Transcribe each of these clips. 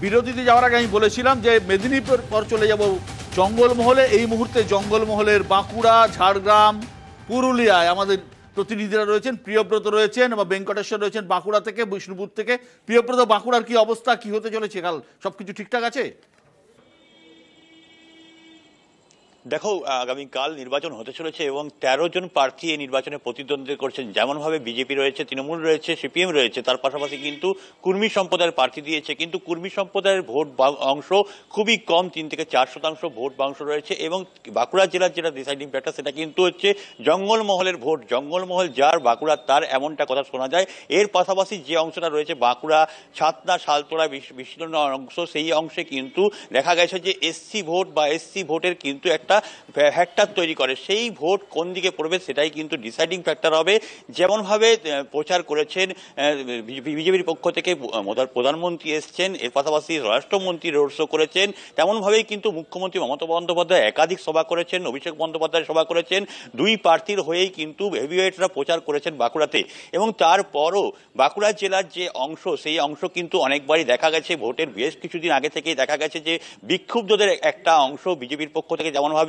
বিরতিতে যাওয়ার আগে আমি বলেছিলাম যে মেদিনীপুর পর চলে যাব জঙ্গলমহলে। এই মুহূর্তে জঙ্গলমহলের বাঁকুড়া, ঝাড়গ্রাম, পুরুলিয়ায় আমাদের প্রতিনিধিরা রয়েছেন। প্রিয়ব্রত রয়েছেন বা ভেঙ্কটেশ্বর রয়েছেন বাঁকুড়া থেকে, বিষ্ণুপুর থেকে। প্রিয়ব্রত, বাঁকুড়ার কি অবস্থা, কি হতে চলেছে কাল? সবকিছু ঠিকঠাক আছে? দেখো, আগামীকাল নির্বাচন হতে চলেছে এবং 13 জন প্রার্থী এই নির্বাচনে প্রতিদ্বন্দ্বিতা করছেন। যেমনভাবে বিজেপি রয়েছে, তৃণমূল রয়েছে, সিপিএম রয়েছে, তার পাশাপাশি কিন্তু কুর্মী সম্প্রদায়ের প্রার্থী দিয়েছে। কিন্তু কুর্মী সম্প্রদায়ের ভোট অংশ খুবই কম, 3 থেকে 4% ভোট অংশ রয়েছে। এবং বাঁকুড়া জেলার যেটা ডিসাইডিং ফ্যাক্টর সেটা কিন্তু হচ্ছে জঙ্গলমহলের ভোট। জঙ্গলমহল যার, বাঁকুড়া তার, এমনটা কথা শোনা যায়। এর পাশাপাশি যে অংশটা রয়েছে বাঁকুড়া ছাতনা শালতোড়া বিস্তীর্ণ অংশ, সেই অংশে কিন্তু দেখা গেছে যে এসসি ভোট বা এসসি ভোটের কিন্তু একটা ফ্যাক্টর তৈরি করে। সেই ভোট কোন দিকে পড়বে সেটাই কিন্তু ডিসাইডিং ফ্যাক্টর হবে। যেমনভাবে প্রচার করেছেন বিজেপির পক্ষ থেকে, প্রধানমন্ত্রী এসছেন, এর পাশাপাশি স্বরাষ্ট্রমন্ত্রী রোড শো করেছেন, তেমনভাবেই কিন্তু মুখ্যমন্ত্রী মমতা বন্দ্যোপাধ্যায় একাধিক সভা করেছেন, অভিষেক বন্দ্যোপাধ্যায় সভা করেছেন। দুই প্রার্থীর হয়েই কিন্তু হেভিওয়েটরা প্রচার করেছেন বাঁকুড়াতে। এবং তারপরও বাঁকুড়া জেলার যে অংশ, সেই অংশ কিন্তু অনেকবারই দেখা গেছে, ভোটের বেশ কিছুদিন আগে থেকেই দেখা গেছে যে বিক্ষুব্ধদের একটা অংশ বিজেপির পক্ষ থেকে, যেমনভাবে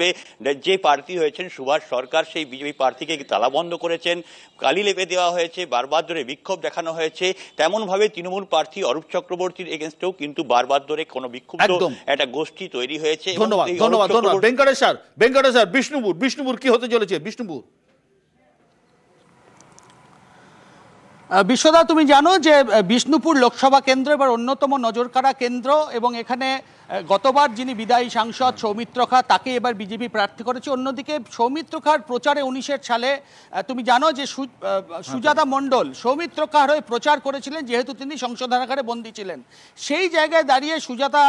যে প্রার্থী হয়েছেন সুভাষ সরকার, সেই বিজেপি প্রার্থীকে তালাবন্ধ করেছেন, কালি লেপে দেওয়া হয়েছে, বারবার ধরে বিক্ষোভ দেখানো হয়েছে। তেমনভাবে তৃণমূল প্রার্থী অরূপ চক্রবর্তীর এগেনস্টেও কিন্তু বারবার ধরে কোনো বিক্ষুব্ধ একটা গোষ্ঠী তৈরি হয়েছে। ধন্যবাদ, ধন্যবাদ, ধন্যবাদ। ভেঙ্কটেশ্বর, বিষ্ণুপুর কি হতে চলেছে? বিষ্ণুপুর। বিশ্বদা, তুমি জানো যে বিষ্ণুপুর লোকসভা কেন্দ্র এবার অন্যতম নজরকাড়া কেন্দ্র এবং এখানে গতবার যিনি বিদায়ী সাংসদ সৌমিত্র খা, তাকে এবার বিজেপি প্রার্থী করেছে। অন্যদিকে সৌমিত্র খার প্রচারে 19-এর সালে তুমি জানো যে সুজাতা মণ্ডল সৌমিত্র খার হয়ে প্রচার করেছিলেন, যেহেতু তিনি সংশোধনাগারে বন্দী ছিলেন। সেই জায়গায় দাঁড়িয়ে সুজাতা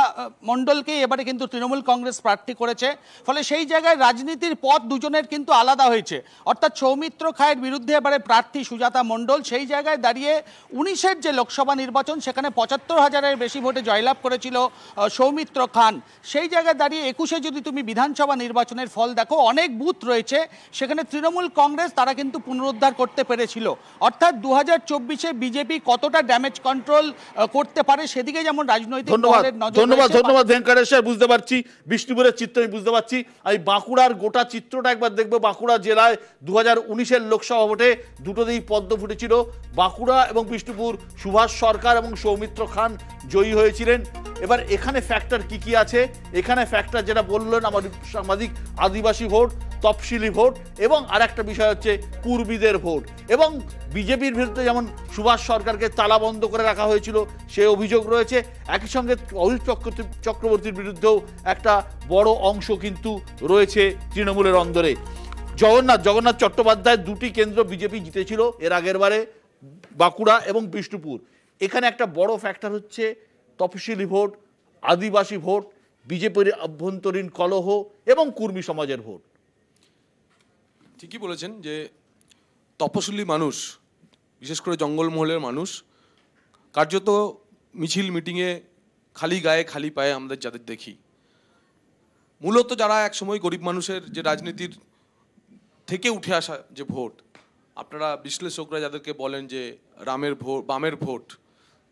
মণ্ডলকেই এবারে কিন্তু তৃণমূল কংগ্রেস প্রার্থী করেছে। ফলে সেই জায়গায় রাজনীতির পথ দুজনের কিন্তু আলাদা হয়েছে। অর্থাৎ সৌমিত্র খায়ের বিরুদ্ধে এবারে প্রার্থী সুজাতা মণ্ডল। সেই জায়গায় দাঁড়িয়ে 19-এর যে লোকসভা নির্বাচন, সেখানে 75,000-এর বেশি ভোটে জয়লাভ করেছিল সৌমিত্র খান। সেই জায়গায় দাঁড়িয়ে 21-এ যদি তুমি বিধানসভা নির্বাচনের ফল দেখো, অনেক বুথ রয়েছে সেখানে তৃণমূল কংগ্রেস তারা কিন্তু পুনরুদ্ধার করতে পেরেছিল। অর্থাৎ 2024-এ বিজেপি কতটা ড্যামেজ কন্ট্রোল করতে পারে সেদিকে যেমন রাজনৈতিক দলের নজর। ধন্যবাদ ভেঙ্কটেশ্বর। বুঝতে পারছি বিষ্ণুপুরের চিত্র, আমি বুঝতে পারছি। আমি বাঁকুড়ার গোটা চিত্রটা একবার দেখবো। বাঁকুড়া জেলায় 2019-এর লোকসভা ভোটে দুটোতেই পদ্ম ফুটেছিল। বাঁকুড়া এবং বিষ্ণুপুর সুভাষ সরকার এবং সৌমিত্র খান জয়ী হয়েছিলেন। এবার এখানে ফ্যাক্টর কি আছে? এখানে ফ্যাক্টর যেটা বললেন আমার সাংবাদিক, আদিবাসী ভোট, তফসিলি ভোট এবং আরেকটা বিষয় হচ্ছে কুর্মীদের ভোট। এবং বিজেপির বিরুদ্ধে যেমন সুভাষ সরকারকে তালাবন্ধ করে রাখা হয়েছিল সে অভিযোগ রয়েছে, একই সঙ্গে অরূপ চক্রবর্তীর বিরুদ্ধেও একটা বড় অংশ কিন্তু রয়েছে তৃণমূলের অন্দরে। জগন্নাথ চট্টোপাধ্যায় দুটি কেন্দ্র বিজেপি জিতেছিল এর আগের বারে, বাঁকুড়া এবং বিষ্ণুপুর। এখানে একটা বড় ফ্যাক্টর হচ্ছে তফসিলি ভোট, আদিবাসী ভোট, বিজেপির আভ্যন্তরীণ কলহ এবং কুর্মী সমাজের ভোট। ঠিকই বলেছেন যে তপশিলি মানুষ, বিশেষ করে জঙ্গলমহলের মানুষ, কার্যত মিছিল মিটিংয়ে খালি গায়ে খালি পায়ে আমাদের যাদের দেখি, মূলত যারা একসময় গরিব মানুষের যে রাজনীতির থেকে উঠে আসা যে ভোট, আপনারা বিশ্লেষকরা যাদেরকে বলেন যে রামের ভোট, বামের ভোট,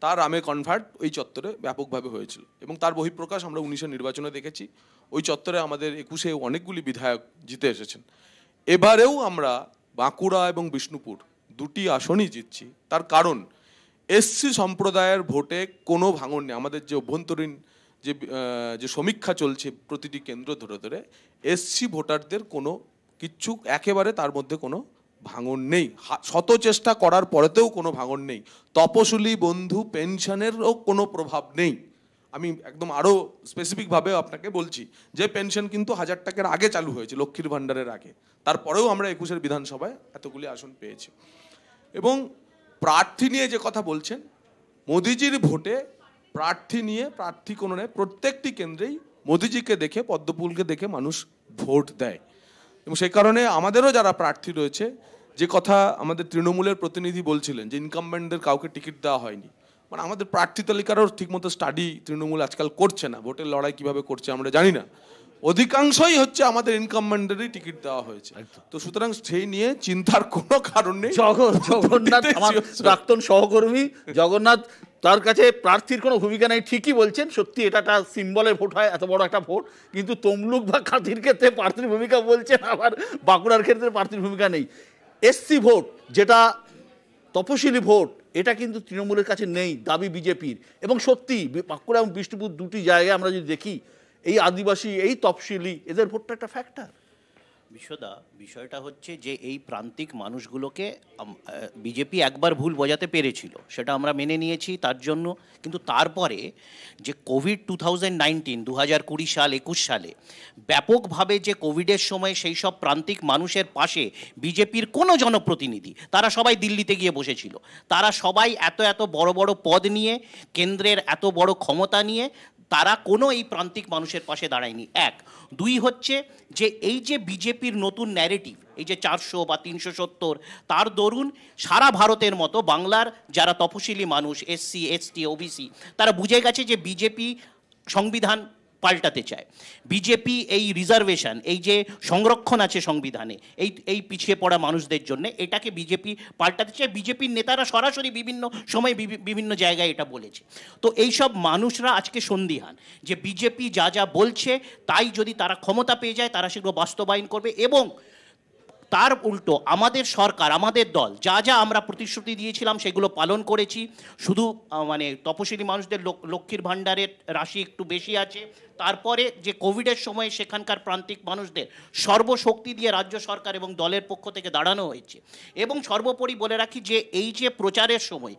তার রামে কনভার্ট ওই চত্বরে ব্যাপকভাবে হয়েছিল এবং তার বহিঃপ্রকাশ আমরা 19-এর নির্বাচনে দেখেছি। ওই চত্বরে আমাদের 21-এ অনেকগুলি বিধায়ক জিতে এসেছেন। এবারেও আমরা বাঁকুড়া এবং বিষ্ণুপুর দুটি আসনই জিতছি। তার কারণ এসসি সম্প্রদায়ের ভোটে কোনো ভাঙন নেই। আমাদের যে অভ্যন্তরীণ যে সমীক্ষা চলছে প্রতিটি কেন্দ্র ধরে ধরে, এসসি ভোটারদের কোনো কিচ্ছু, একেবারে তার মধ্যে কোনো ভাঙন নেই। শত চেষ্টা করার পরেতেও কোনো ভাঙন নেই। তপশিলি বন্ধু পেনশনেরও কোনো প্রভাব নেই। আমি একদম আরও স্পেসিফিকভাবে আপনাকে বলছি যে পেনশন কিন্তু 1000 টাকার আগে চালু হয়েছে, লক্ষ্মীর ভাণ্ডারের আগে। তারপরেও আমরা 21-এর বিধানসভায় এতগুলি আসন পেয়েছি। এবং প্রার্থী নিয়ে যে কথা বলছেন, মোদিজির ভোটে প্রার্থী নিয়ে, প্রার্থী কোনো নেই, প্রত্যেকটি কেন্দ্রেই মোদিজিকে দেখে, পদ্মফুলকে দেখে মানুষ ভোট দেয়। এবং সেই কারণে আমাদেরও যারা প্রার্থী রয়েছে, যে কথা আমাদের তৃণমূলের প্রতিনিধি বলছিলেন যে ইনকামবেন্টদের কাউকে টিকিট দেওয়া হয়নি, মানে আমাদের প্রার্থী তালিকারও ঠিকমতো স্টাডি তৃণমূল আজকাল করছে না। ভোটের লড়াই কিভাবে করছে আমরা জানি না। অধিকাংশই হচ্ছে আমাদের ইনকামমেন্টেরই টিকিট দেওয়া হয়েছে। তো সুতরাং সেই নিয়ে চিন্তার কোনো কারণ নেই। জগন্নাথ আমার প্রাক্তন সহকর্মী জগন্নাথ, তার কাছে প্রার্থীর কোনো ভূমিকা নেই, ঠিকই বলছেন, সত্যি এটা একটা সিম্বলের ভোট হয়, এত বড় একটা ভোট, কিন্তু তমলুক বা খাতির ক্ষেত্রে প্রার্থীর ভূমিকা বলছেন, আবার বাঁকুড়ার ক্ষেত্রে প্রার্থীর ভূমিকা নেই। এসসি ভোট যেটা তপশিলি ভোট, এটা কিন্তু তৃণমূলের কাছে নেই, দাবি বিজেপির। এবং সত্যি বাঁকুড়া এবং বিষ্ণুপুর দুটি জায়গায় আমরা যদি দেখি, এই আদিবাসী, এই তপশিলি, এদের ভোটটা একটা ফ্যাক্টর। বিশ্বদা, বিষয়টা হচ্ছে যে এই প্রান্তিক মানুষগুলোকে বিজেপি একবার ভুল বোঝাতে পেরেছিল, সেটা আমরা মেনে নিয়েছি তার জন্য। কিন্তু তারপরে যে কোভিড 2019 সাল 21 সালে ব্যাপকভাবে যে কোভিডের সময় সেই সব প্রান্তিক মানুষের পাশে বিজেপির কোনো জনপ্রতিনিধি, তারা সবাই দিল্লিতে গিয়ে বসেছিল, তারা সবাই এত এত বড় বড় পদ নিয়ে, কেন্দ্রের এত বড় ক্ষমতা নিয়ে, তারা কোনো এই প্রান্তিক মানুষের পাশে দাঁড়ায়নি। এক। দুই হচ্ছে যে এই যে বিজেপির নতুন ন্যারেটিভ, এই যে 400 বা 370, তার দরুন সারা ভারতের মতো বাংলার যারা তপশিলি মানুষ, এসসি এসটি ওবিসি, তারা বুঝে গেছে যে বিজেপি সংবিধান পাল্টাতে চায়। বিজেপি এই রিজার্ভেশন, এই যে সংরক্ষণ আছে সংবিধানে এই পিছিয়ে পড়া মানুষদের জন্য, এটাকে বিজেপি পাল্টাতে চায়। বিজেপির নেতারা সরাসরি বিভিন্ন সময় বিভিন্ন জায়গায় এটা বলেছে। তো এই সব মানুষরা আজকে সন্দিহান যে বিজেপি যা যা বলছে তাই যদি তারা ক্ষমতা পেয়ে যায়, তারা সেগুলো বাস্তবায়ন করবে। এবং তার উল্টো আমাদের সরকার, আমাদের দল যা যা আমরা প্রতিশ্রুতি দিয়েছিলাম সেগুলো পালন করেছি। শুধু মানে তপশিলি মানুষদের লক্ষ্মীর ভাণ্ডারের রাশি একটু বেশি আছে, তারপরে যে কোভিডের সময় সেখানকার প্রান্তিক মানুষদের সর্বশক্তি দিয়ে রাজ্য সরকার এবং দলের পক্ষ থেকে দাঁড়ানো হয়েছে। এবং সর্বোপরি বলে রাখি যে এই যে প্রচারের সময়,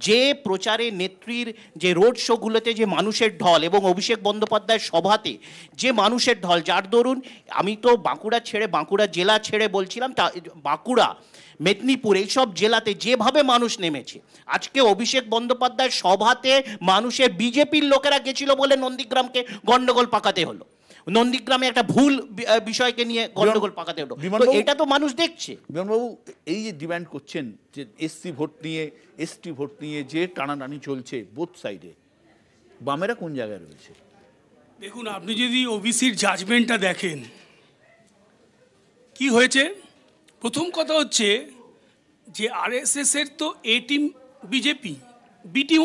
যে প্রচারে নেত্রীর যে রোড শোগুলোতে যে মানুষের ঢল, এবং অভিষেক বন্দ্যোপাধ্যায়ের সভাতে যে মানুষের ঢল, যার দরুন আমি তো বাঁকুড়া জেলা ছেড়ে বলছিলাম, বাঁকুড়া, মেদিনীপুর, এইসব জেলাতে যেভাবে মানুষ নেমেছে, আজকে অভিষেক বন্দ্যোপাধ্যায়ের সভাতে মানুষের বিজেপির লোকেরা গেছিল বলে নন্দীগ্রামকে গন্ডগোল পাকাতে হলো, নন্দীগ্রামে একটা ভুল বিষয়কে নিয়ে গন্ডগোল পাকাতে হলো। এটা তো মানুষ দেখছে। বিমানবাবু, এই যে ডিমান্ড করছেন যে এসসি ভোট নিয়ে, এসটি ভোট নিয়ে যে টানাটানি চলছে বোথ সাইডে, বামেরা কোন জায়গায় রয়েছে? দেখুন, আপনি যদি ওবিসির জাজমেন্টটা দেখেন কি হয়েছে, প্রথম কথা হচ্ছে যে আরএসএস এর তো এ টিম বিজেপি, বি টিম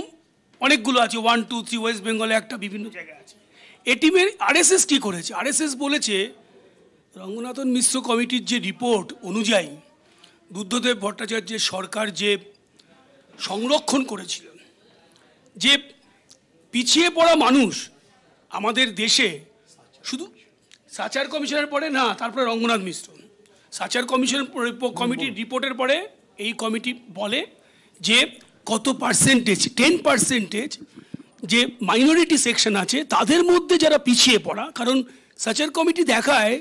অনেকগুলো আছে, 1, 2, 3, ওয়েস্ট বেঙ্গলে একটা, বিভিন্ন জায়গায় আছে। এ টিমের আরএসএস কী করেছে? আরএসএস বলেছে রঙ্গনাথন মিশ্র কমিটির যে রিপোর্ট অনুযায়ী বুদ্ধদেব ভট্টাচার্যের সরকার যে সংরক্ষণ করেছিল, যে পিছিয়ে পড়া মানুষ আমাদের দেশে, শুধু সাচার কমিশনের পরে না, তারপরে রঙ্গনাথ মিশ্র, সাচার কমিটির রিপোর্টের পরে এই কমিটি বলে যে কত পার্সেন্টেজ, 10% যে মাইনরিটি সেকশন আছে তাদের মধ্যে যারা পিছিয়ে পড়া, কারণ সাচার কমিটি দেখায়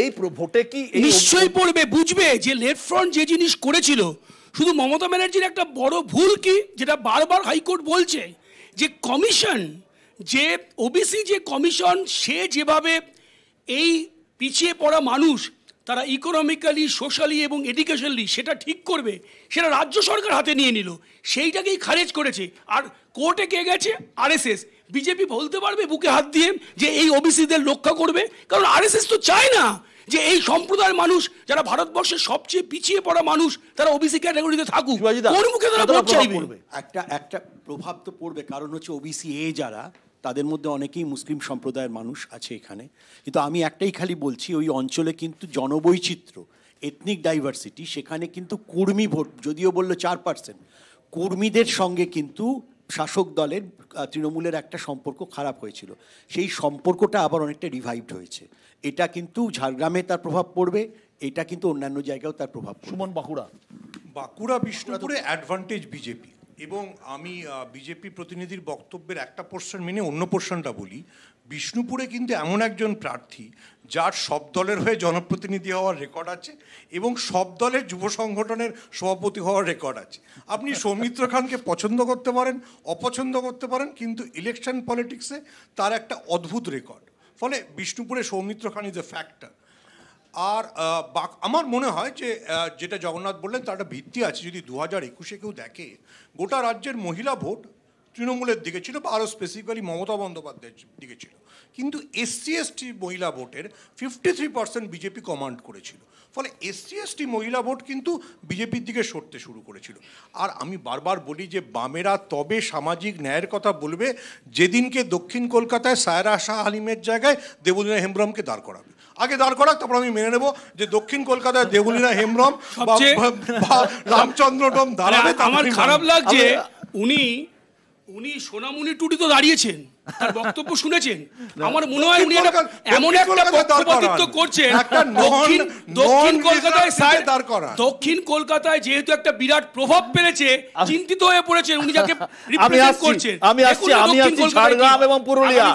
এই ভোটে কি নিশ্চয়ই পড়বে, বুঝবে যে লেফট ফ্রন্ট যে জিনিস করেছিল। শুধু মমতা ব্যানার্জির একটা বড় ভুল কি, যেটা বারবার হাইকোর্ট বলছে, যে কমিশন, যে ওবিসি যে কমিশন, সে যেভাবে এই পিছিয়ে পড়া মানুষ তারা ইকোনমিক্যালি, সোশ্যালি এবং এডুকেশনালি সেটা ঠিক করবে, সেটা রাজ্য সরকার হাতে নিয়ে নিল, সেইটাকেই খারেজ করেছে। আর কোর্টে কে গেছে? আরএসএস। বিজেপি বলতে পারবে বুকে হাত দিয়ে যে এই ওবিসিদের রক্ষা করবে? কারণ আরএসএস তো চায় না যে এই সম্প্রদায়ের মানুষ, যারা ভারতবর্ষের সবচেয়ে পিছিয়ে পড়া মানুষ, তারা ওবিসি ক্যাটাগরিতে থাকুক। কোন মুখে তারা ভোট চাইবে? একটা প্রভাব তো পড়বে, কারণ হচ্ছে ওবিসি যারা, তাদের মধ্যে অনেকেই মুসলিম সম্প্রদায়ের মানুষ আছে এখানে। কিন্তু আমি একটাই খালি বলছি, ওই অঞ্চলে কিন্তু জনবৈচিত্র্য, এথনিক ডাইভার্সিটি, সেখানে কিন্তু কর্মী ভোট, যদিও বললো 4%, কর্মীদের সঙ্গে কিন্তু শাসক দলের তৃণমূলের একটা সম্পর্ক খারাপ হয়েছিল, সেই সম্পর্কটা আবার অনেকটা রিভাইভড হয়েছে। এটা কিন্তু ঝাড়গ্রামে তার প্রভাব পড়বে, এটা কিন্তু অন্যান্য জায়গায়ও তার প্রভাব পড়বে। সুমন, বাঁকুড়া বিষ্ণুপুরে অ্যাডভান্টেজ বিজেপি, এবং আমি বিজেপি প্রতিনিধির বক্তব্যের একটা পোর্শন মেনে অন্য পোর্শনটা বলি। বিষ্ণুপুরে কিন্তু এমন একজন প্রার্থী যার সব দলের হয়ে জনপ্রতিনিধি হওয়ার রেকর্ড আছে এবং সব দলের যুব সংগঠনের সভাপতি হওয়ার রেকর্ড আছে। আপনি সৌমিত্র খানকে পছন্দ করতে পারেন, অপছন্দ করতে পারেন, কিন্তু ইলেকশন পলিটিক্সে তার একটা অদ্ভুত রেকর্ড। ফলে বিষ্ণুপুরে সৌমিত্র খান ইজ এ ফ্যাক্টর। আর আমার মনে হয় যে যেটা জগন্নাথ বললেন তার একটা ভিত্তি আছে। যদি 2021-এ কেউ দেখে, গোটা রাজ্যের মহিলা ভোট তৃণমূলের দিকে ছিল বা আরও স্পেসিফিক্যালি মমতা বন্দ্যোপাধ্যায়ের দিকে ছিল, কিন্তু এসসি এসটি মহিলা ভোটের 53% বিজেপি কমান্ড করেছিল। ফলে এসসি এসটি মহিলা ভোট কিন্তু বিজেপির দিকে সরতে শুরু করেছিল। আর আমি বারবার বলি যে বামেরা তবে সামাজিক ন্যায়ের কথা বলবে যেদিনকে দক্ষিণ কলকাতায় সায়রা শাহ আলিমের জায়গায় দেবলীনা হেমব্রমকে দাঁড় করাবে। আগে দাঁড় করাক, তারপর আমি মেনে নেব যে দক্ষিণ কলকাতায় দেবলীনা হেমব্রম বা রামচন্দ্র ডোম দাঁড়াবে। আমার খারাপ লাগছে উনি সোনামণি টুডি তো দাঁড়িয়েছেন, তার বক্তব্য শুনেছেন। আমার মনে হয় উনি এমন একটা পক্ষপাতিত্ব করছেন। দক্ষিণ কলকাতায় যেহেতু একটা বিরাট প্রভাব ফেলেছে, চিন্তিত হয়ে পড়েছেন উনি যাকে রিপ্রেজেন্ট করছেন। আমি আসছি ঝাড়গ্রাম এবং পুরুলিয়া।